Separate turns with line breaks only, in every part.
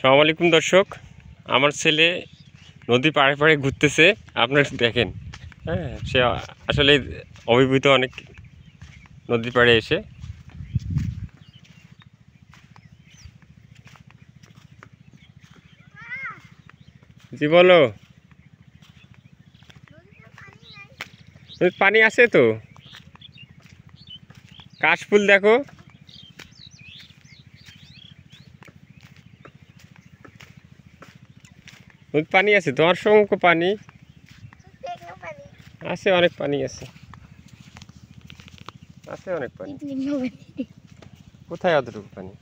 আসসালামু আলাইকুম দর্শক, আমার ছেলে নদী পাড়ে পাড়ে ঘুরতেছে। আপনারা দেখেন, হ্যাঁ, সে আসলে অভিভূত অনেক নদীর পাড়ে এসে। জি বলো। পানি আছে তো, কাশফুল দেখো। পানি আছে তো, অসংখ্য পানি আছে, অনেক পানি আছে, আছে অনেক পানি। কোথায় অতটুকু পানি?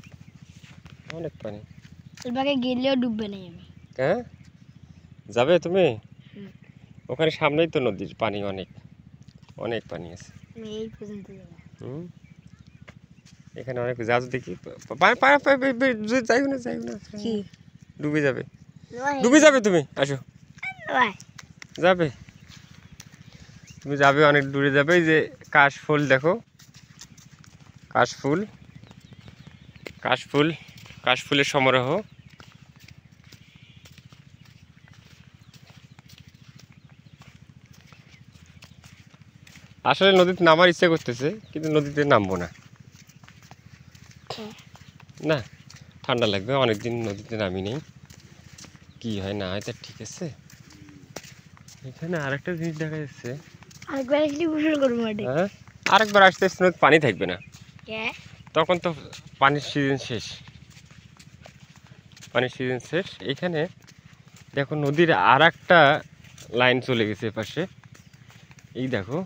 অনেক পানি।
গেলেও ডুববে না আমি।
হ্যাঁ, যাবে তুমি? ওখানে সামনেই তো নদীর পানি, অনেক অনেক পানি আছে।
এই পর্যন্ত যাবো।
এখানে অনেক যা দেখি, যাই না, ডুবে যাবে, ডুবে যাবে। তুমি আসো, যাবে, তুমি যাবে, অনেক দূরে যাবে। এই যে কাশফুল দেখো, কাশফুল, কাশফুল, কাশফুলের সমারোহ। আসলে নদীতে নামার ইচ্ছা করতেছে, কিন্তু নদীতে নামবো না, না, ঠান্ডা লাগবে। অনেকদিন নদীতে নামি নেই, কি হয় না হয় তা ঠিক আছে। এখানে আরেকটা জিনিস দেখা যাচ্ছে, হ্যাঁ, আরেকবার আসতে আসতে নদীতে পানি থাকবে না, তখন তো পানির সিজন শেষ, পানির সিজন শেষ। এখানে দেখো নদীর আর একটা লাইন চলে গেছে এপাশে, এই দেখো,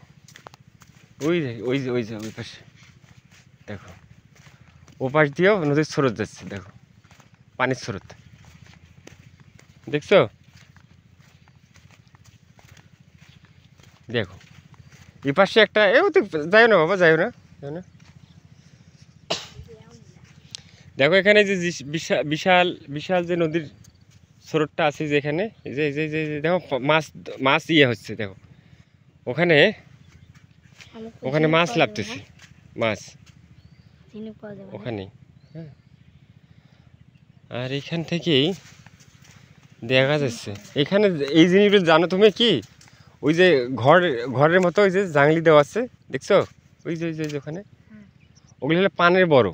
ওই ওই যে ওই যে ওই পাশে দেখো, ও পাশ দিয়েও নদীর স্রোত যাচ্ছে, দেখো পানির স্রোত, দেখছো? দেখো এই পাশে একটা, এও তো যাই না বাবা, যাই না, যাই না। দেখো এখানে যে বিশাল বিশাল বিশাল যে নদীর স্রোতটা আছে, যেখানে এই যে এই যে দেখো মাছ, মাছ ইয়ে হচ্ছে, দেখো ওখানে, ওখানে মাছ লাফতেছে, মাছ ওখানে। হ্যাঁ, আর এখান থেকেই দেখা যাচ্ছে, এখানে এই জিনিসগুলো জানো তুমি কি? ওই যে ঘরের মতো ওই যে জাংলি দেওয়া আছে, দেখছো? ওই যে ওই যে ওখানে, ওগুলো হলো পানের বড়,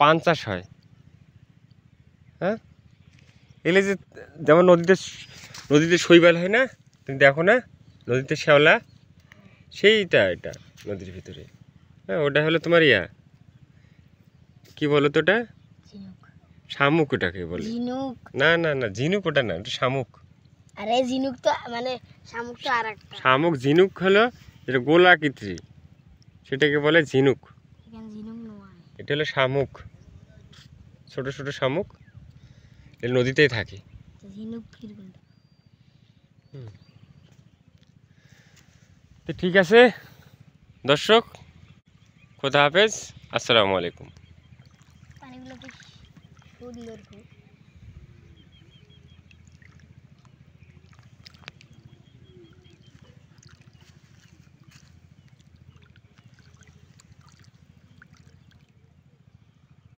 পান চাষ হয়। হ্যাঁ, এগুলো যে যেমন নদীতে শৈবাল হয় না, তুমি দেখো না, নদীতে শ্যাওলা, সেইটা এটা নদীর ভিতরে। হ্যাঁ, ওটা হলো তোমার ইয়া, কি বলো তো ওটা? শামুক। ওটাকে বলে না না না, ঝিনুক ওটা না, ওটা শামুক।
আরে ঝিনুক তো মানে শামুক তো আরেকটা।
শামুক, ঝিনুক হলো যেটা গোলাকৃতি, সেটাকে বলে ঝিনুক। এটা হলো শামুক, ছোট ছোট শামুক, এর নদীতেই থাকে। তো ঠিক আছে দর্শক, খোদা হাফেজ, আসসালামু আলাইকুম।
পানিগুলো কি সুন্দর।